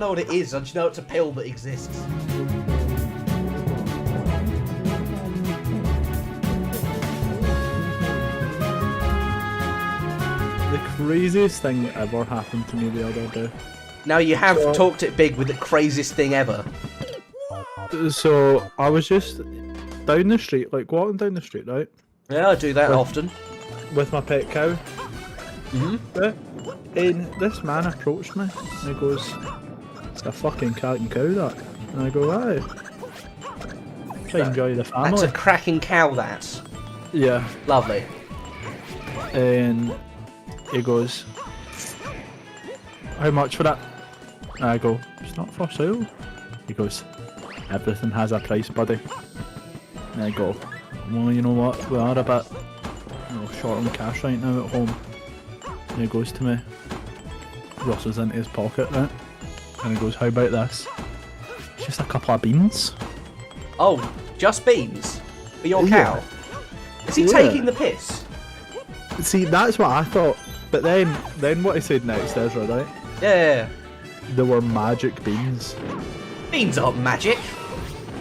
I know what it is, I just know it's a pill that exists. The craziest thing that ever happened to me the other day. Now you have talked it big with the craziest thing ever. So I was just down the street, like walking down the street, right? Yeah, I do that often. With my pet cow. Mm-hmm. Right? And this man approached me and he goes, "It's a fucking cat and cow, that." And I go, "Aye. Try and enjoy the family." That's a cracking cow, that. Yeah. Lovely. And he goes, "How much for that?" And I go, "It's not for sale." He goes, "Everything has a price, buddy." And I go, "Well, you know what? We are a bit short on cash right now at home." And he goes to me, rustles into his pocket, right? And he goes, "How about this? It's just a couple of beans." Oh, just beans? For your Yeah. cow? Is he Yeah. taking the piss? See, that's what I thought. But then what he said next is, right? Yeah. They were magic beans. Beans aren't magic.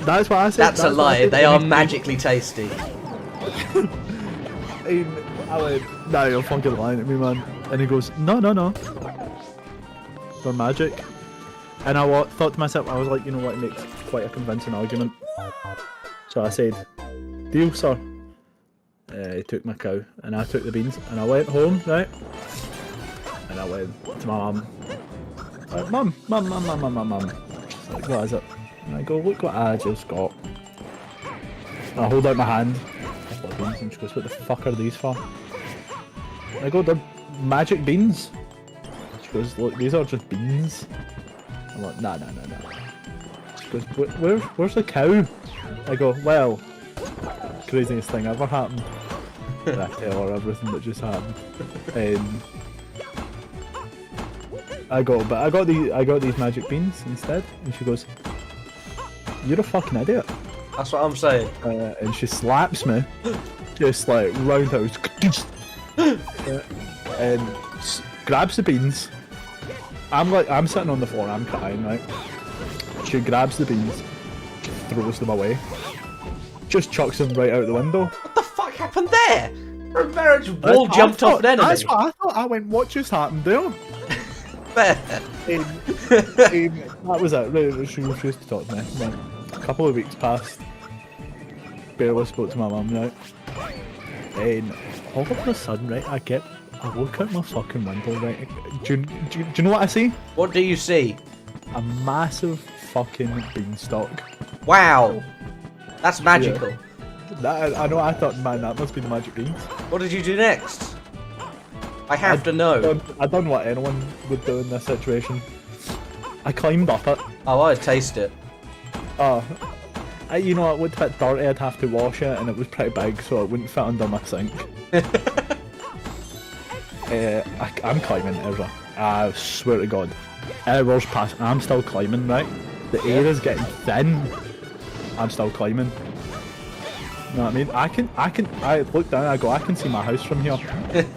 That's what I said. That's a lie. They are magically tasty. I went, "Nah, you're fucking lying to me, man." And he goes, No. They're magic. And I thought to myself, I was like, you know what, it makes quite a convincing argument. So I said, "Deal, sir." He took my cow, and I took the beans, and I went home, right? And I went to my mum. Like, Mum. She's like, "What is it?" And I go, "Look what I just got." And I hold out my hand. Beans, and she goes, "What the fuck are these for?" And I go, "They're magic beans." She goes, "Look, these are just beans." I'm like, Nah. She goes, Where's the cow?" I go, "Well, craziest thing ever happened." And I tell her everything that just happened. I go, "But I got these magic beans instead." And she goes, "You're a fucking idiot." That's what I'm saying. And she slaps me, just like roundhouse, and grabs the beans. I'm sitting on the floor, I'm crying, right? She grabs the beans, throws them away, just chucks them right out the window. What the fuck happened there? Her marriage wall jumped off an enemy. That's what I thought. I went, "What just happened there?" Fair. That was it. Right, she refused to talk to me. Right. A couple of weeks passed. Barely spoke to my mum, right? And all of a sudden, right, I look out my fucking window, right? Do you know what I see? What do you see? A massive fucking beanstalk. Wow. That's magical. Yeah. I know, I thought, man, that must be the magic beans. What did you do next? I have to know. I done what anyone would do in this situation. I climbed up it. Oh, I'd taste it. You know, it looked a bit dirty, I'd have to wash it, and it was pretty big, so it wouldn't fit under my sink. I'm climbing, Ezra. I swear to God. Hours pass, and I'm still climbing, right? The air is getting thin. I'm still climbing. You know what I mean? I look down, I go, I can see my house from here,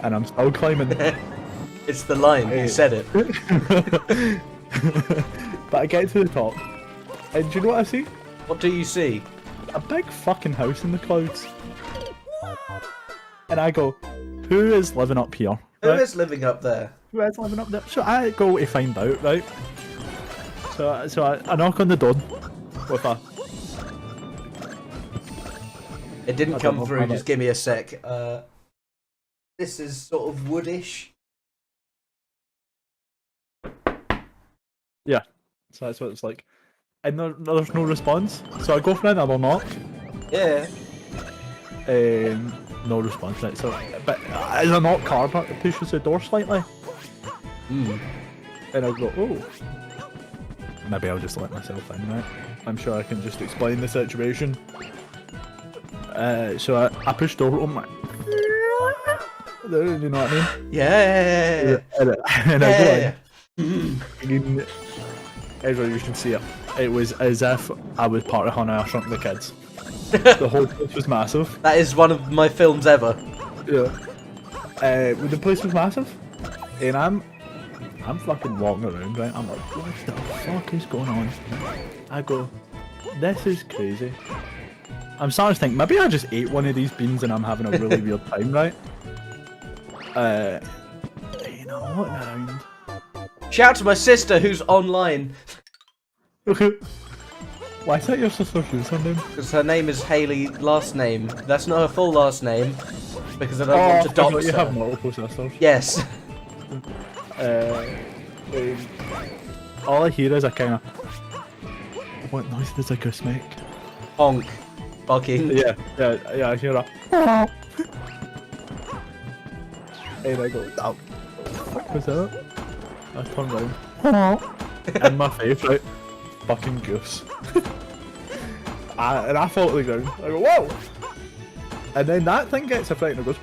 and I'm still climbing. It's the line, you said it. But I get to the top, and do you know what I see? What do you see? A big fucking house in the clouds. And I go, "Who is living up here?" Who is living up there? Who is living up there? So I go to find out, right? So I knock on the door with a... It didn't come through, just give me a sec. This is sort of woodish. Yeah, so that's what it's like. And there's no response. So I go for another knock. Yeah. No response, right? So, but as a knock card, it pushes the door slightly. And I go, "Oh, maybe I'll just let myself in, right? I'm sure I can just explain the situation." So I push door open. You know what I mean? Yeah. And I go in. Ezra, you should see it. It was as if I was part of Honey, I Shrunk the Kids. The whole place was massive. That is one of my films ever. Yeah. The place was massive, and I'm fucking walking around, right? I'm like, what the fuck is going on? I go, this is crazy. I'm starting to think, maybe I just ate one of these beans and I'm having a really weird time, right? You know, I'm looking around. Shout out to my sister who's online. Why is that your sister's username? Because her name is Haley, last name. That's not her full last name. Because I don't want to dox her. You have multiple sisters. Yes. All I hear is a kind of... What noise does a goose make? Honk. Barking. Yeah, I hear that. And I go, oh, what was that? I turn around. In my face, right? Fucking goose. And I fall to the ground. I go, whoa! And then that thing gets a fright and it goes,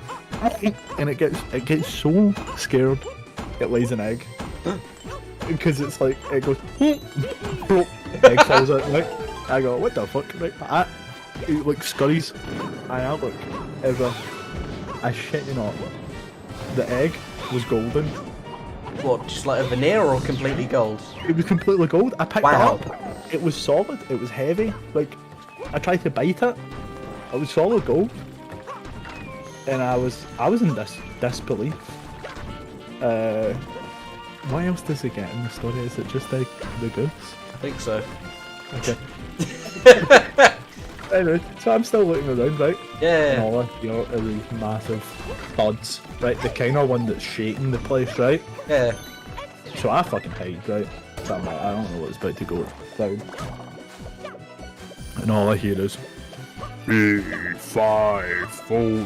and it gets so scared it lays an egg. Because it's like, it goes, egg falls out, right? I go, what the fuck, right? It like scurries. I look, I shit you not, the egg was golden. What, just like a veneer or completely gold? It was completely gold. I picked it up. It was solid. It was heavy. Like, I tried to bite it. It was solid gold. And I was in disbelief. What else does it get in the story? Is it just the goose? I think so. Okay. Anyway, so I'm still looking around, right? Yeah. And all I hear are these massive thuds, right? The kind of one that's shaking the place, right? Yeah. So I fucking hide, right? So I'm like, I don't know what's about to go down. And all I hear is 5 from.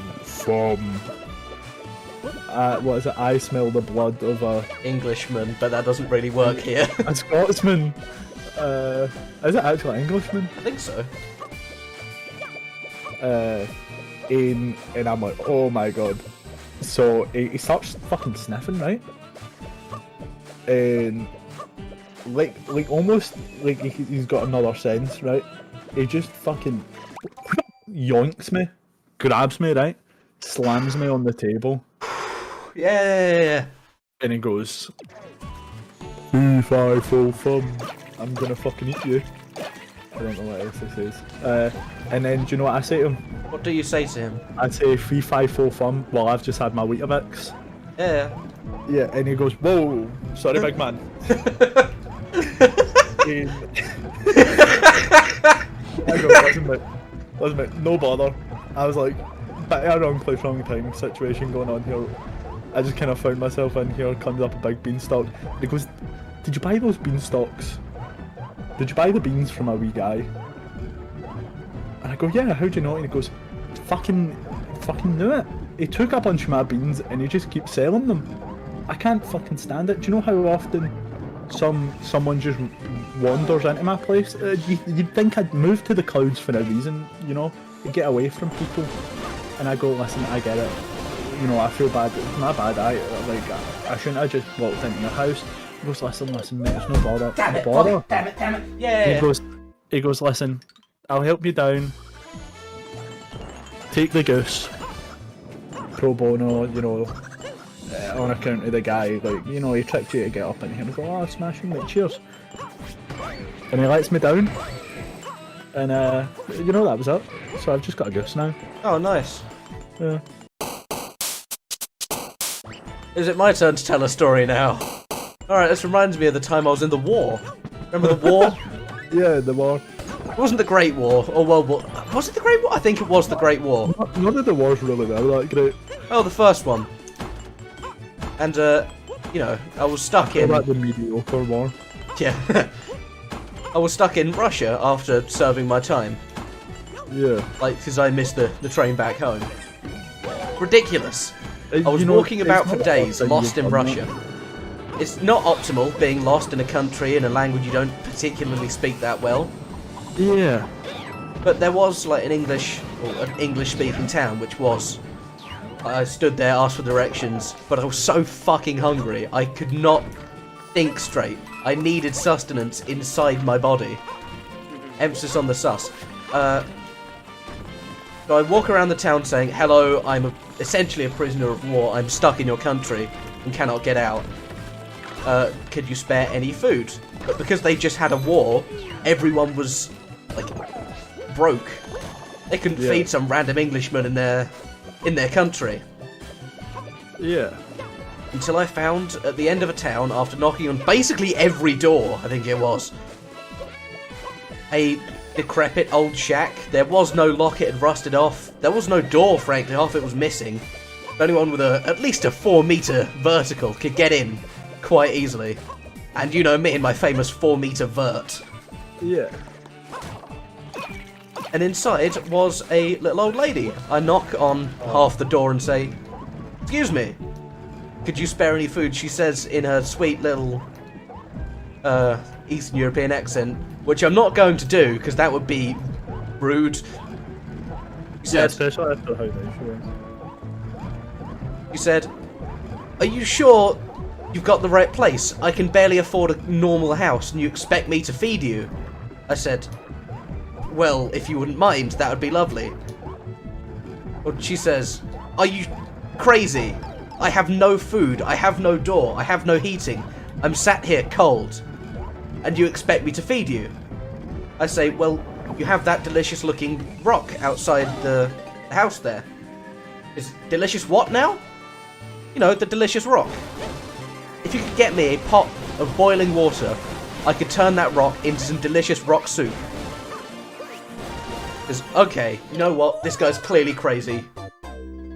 What is it? I smell the blood of a Englishman, but that doesn't really work here. A Scotsman. Is it actually Englishman? I think so. And I'm like, oh my god. So he starts fucking sniffing, right? And like almost like he's got another sense, right? He just fucking yoinks me, grabs me, right? Slams me on the table. Yeah. And he goes, 3, 5, 4, thumb. I'm gonna fucking eat you. I don't know what else he says. And then, do you know what I say to him? What do you say to him? I say 3, 5, 4 thumb. Well, I've just had my Weetabix. Yeah. Yeah, and he goes, whoa, sorry, big man. I go, listen mate, no bother. I was like, wrong place, wrong time situation going on here. I just kind of found myself in here, comes up a big beanstalk. And he goes, did you buy those beanstalks? Did you buy the beans from a wee guy? And I go, yeah, how'd you know? And he goes, fucking knew it. He took a bunch of my beans and he just keeps selling them. I can't fucking stand it. Do you know how often someone just wanders into my place? You'd think I'd move to the clouds for a reason, you know? To get away from people. And I go, listen, I get it. You know, I feel bad. It's my bad. I shouldn't have just walked into your house. He goes, listen, mate, it's no bother. Damn it, damn it. Yeah. He goes, listen, I'll help you down. Take the goose. Pro bono, you know, on account of the guy, like, you know, he tricked you to get up in here and go, oh, smashing, like, cheers. And he lets me down. And, you know, that was it. So I've just got a goose now. Oh, nice. Yeah. Is it my turn to tell a story now? Alright, this reminds me of the time I was in the war. Remember the war? Yeah, the war. It wasn't the Great War, or World War... Was it the Great War? I think it was the Great War. None of the wars really were that great. Oh, the first one. And, you know, I was stuck in... About the mediocre war. Yeah. I was stuck in Russia after serving my time. Yeah. Like, because I missed the train back home. Ridiculous. I was walking about for days, lost in Russia. It's not optimal being lost in a country in a language you don't particularly speak that well. Yeah. But there was like an English-speaking town, which was... I stood there, asked for directions, but I was so fucking hungry, I could not think straight. I needed sustenance inside my body. Emphasis on the sus. So I walk around the town saying, hello, I'm essentially a prisoner of war, I'm stuck in your country and cannot get out. could you spare any food? But because they just had a war, everyone was, like, broke. They couldn't feed some random Englishman in their country. Yeah. Until I found, at the end of a town, after knocking on basically every door, I think it was, a decrepit old shack. There was no lock, it had rusted off. There was no door, frankly, half it was missing. Anyone with at least a 4-meter vertical could get in quite easily. And you know me and my famous 4-meter vert. Yeah. And inside was a little old lady. I knock on half the door and say, "Excuse me, could you spare any food?" She says in her sweet little Eastern European accent, which I'm not going to do because that would be rude. Yeah, especially after how nice she was. She said, "Are you sure you've got the right place? I can barely afford a normal house and you expect me to feed you." I said, "Well, if you wouldn't mind, that would be lovely." Well, she says, "Are you crazy? I have no food, I have no door, I have no heating. I'm sat here cold. And you expect me to feed you?" I say, "Well, you have that delicious looking rock outside the house there." Is delicious what now? You know, the delicious rock. If you could get me a pot of boiling water, I could turn that rock into some delicious rock soup. Because, okay, you know what? This guy's clearly crazy.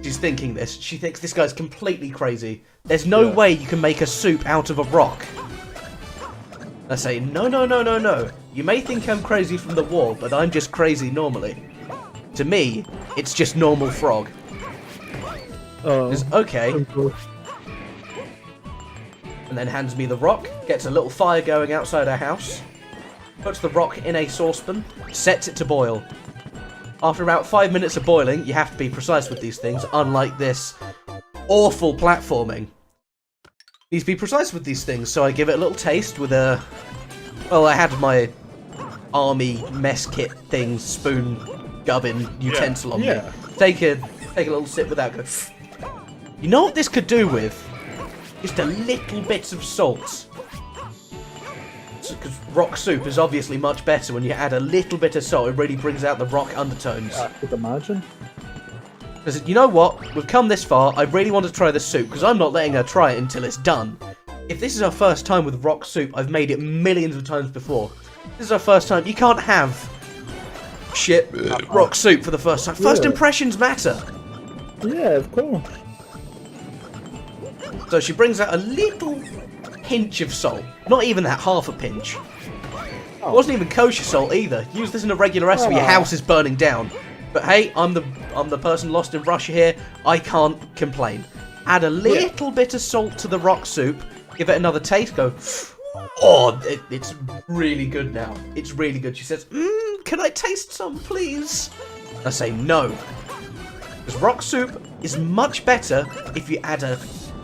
She's thinking this. She thinks this guy's completely crazy. There's no way you can make a soup out of a rock. I say, no. You may think I'm crazy from the war, but I'm just crazy normally. To me, it's just normal frog. Okay. And then hands me the rock, gets a little fire going outside our house, puts the rock in a saucepan, sets it to boil. After about 5 minutes of boiling, you have to be precise with these things, unlike this awful platforming. Needs to be precise with these things, so I give it a little taste with a... Well, I had my army mess kit thing, spoon gubbin utensil on me. Take a little sip without going... You know what this could do with? Just a little bit of salt. Because rock soup is obviously much better when you add a little bit of salt. It really brings out the rock undertones. I could imagine. Because you know what? We've come this far. I really want to try the soup because I'm not letting her try it until it's done. If this is our first time with rock soup, I've made it millions of times before. This is our first time. You can't have shit rock soup for the first time. First impressions matter. Yeah, of course. So she brings out a little pinch of salt. Not even that, half a pinch. It wasn't even kosher salt either. Use this in a regular recipe, your house is burning down. But hey, I'm the person lost in Russia here. I can't complain. Add a little bit of salt to the rock soup. Give it another taste. Go, oh, it's really good now. It's really good. She says, can I taste some, please? I say no. Because rock soup is much better if you add a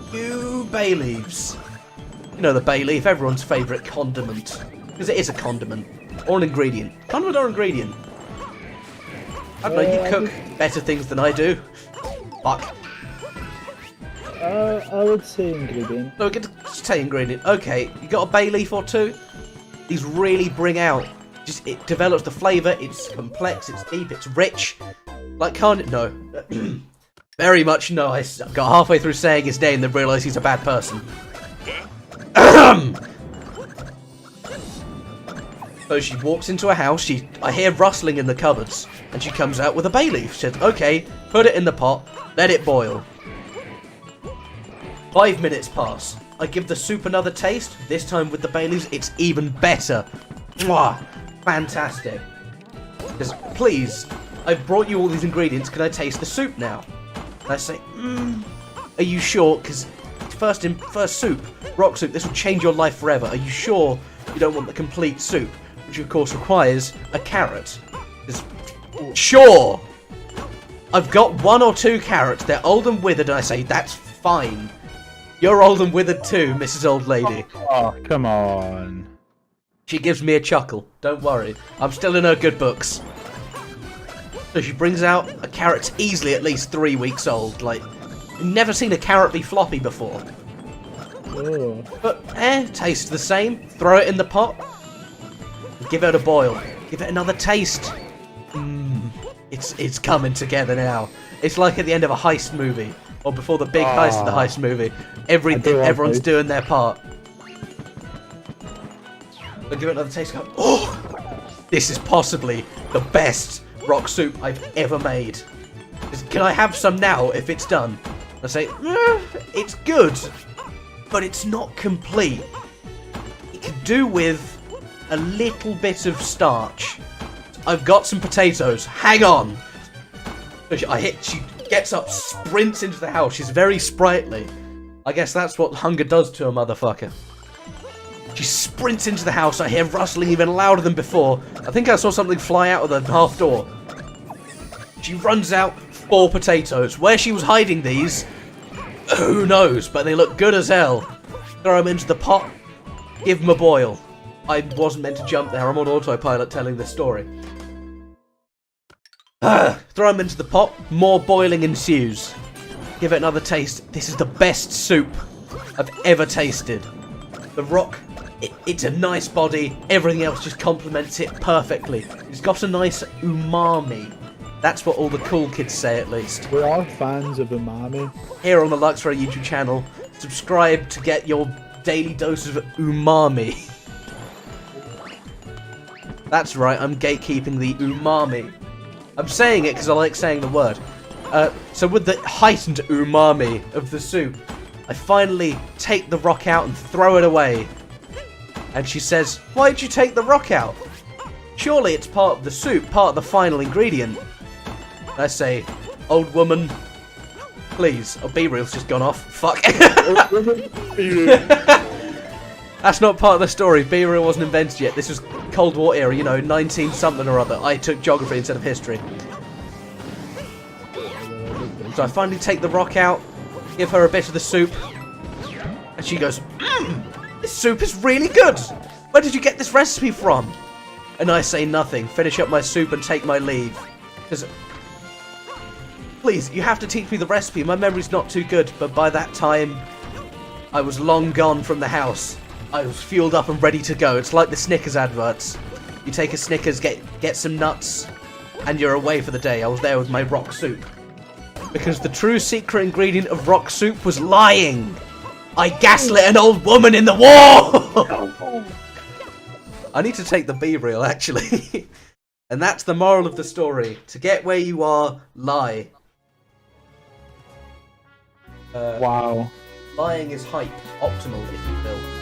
few bay leaves. You know the bay leaf, everyone's favourite condiment. Because it is a condiment. Or an ingredient. Condiment or ingredient? I don't know, you cook better things than I do. Fuck. I would say ingredient. No, we get to say ingredient. Okay, you got a bay leaf or two? These really bring out... Just it develops the flavour, it's complex, it's deep, it's rich. Like, can't it? No. Very much no. I got halfway through saying his name, then realised he's a bad person. So she walks into a house, I hear rustling in the cupboards, and she comes out with a bay leaf. She says, okay, put it in the pot, let it boil. 5 minutes pass. I give the soup another taste, this time with the bay leaves, it's even better. Mwah! Fantastic. Because, please, I've brought you all these ingredients, can I taste the soup now? And I say, are you sure? Because first soup, rock soup, this will change your life forever. Are you sure you don't want the complete soup? Which of course requires a carrot. Sure! I've got 1 or 2 carrots, they're old and withered, and I say, that's fine. You're old and withered too, Mrs. Old Lady. Oh, come on. She gives me a chuckle, don't worry. I'm still in her good books. So she brings out a carrot easily at least 3 weeks old. Like, never seen a carrot be floppy before. Oh. But, tastes the same. Throw it in the pot. Give it a boil. Give it another taste. It's coming together now. It's like at the end of a heist movie. Or before the big heist of the heist movie. Everyone's doing their part. But give it another taste. Go, oh! This is possibly the best rock soup I've ever made. Can I have some now if it's done? I say, it's good, but it's not complete. It could do with a little bit of starch. I've got some potatoes. Hang on. She gets up, sprints into the house. She's very sprightly. I guess that's what hunger does to a motherfucker. She sprints into the house. I hear rustling even louder than before. I think I saw something fly out of the half door. She runs out, 4 potatoes. Where she was hiding these, who knows? But they look good as hell. Throw them into the pot. Give them a boil. I wasn't meant to jump there. I'm on autopilot telling this story. Throw them into the pot. More boiling ensues. Give it another taste. This is the best soup I've ever tasted. The rock, it's a nice body. Everything else just complements it perfectly. It's got a nice umami. That's what all the cool kids say, at least. We are fans of umami. Here on the Luxray YouTube channel, subscribe to get your daily dose of umami. That's right, I'm gatekeeping the umami. I'm saying it because I like saying the word. So with the heightened umami of the soup, I finally take the rock out and throw it away. And she says, "Why'd you take the rock out? Surely it's part of the soup, part of the final ingredient." And I say, "Old woman, please." Oh, B-reel's just gone off. Fuck. That's not part of the story. B-reel wasn't invented yet. This was Cold War era, 19 something or other. I took geography instead of history. So I finally take the rock out, give her a bit of the soup, and she goes, "This soup is really good. Where did you get this recipe from?" And I say nothing, finish up my soup and take my leave. Because, please, you have to teach me the recipe. My memory's not too good, but by that time, I was long gone from the house. I was fueled up and ready to go. It's like the Snickers adverts. You take a Snickers, get some nuts, and you're away for the day. I was there with my rock soup. Because the true secret ingredient of rock soup was lying. I gaslit an old woman in the war! I need to take the B-reel, actually. And that's the moral of the story. To get where you are, lie. Wow. Lying is hype. Optimal, if you will.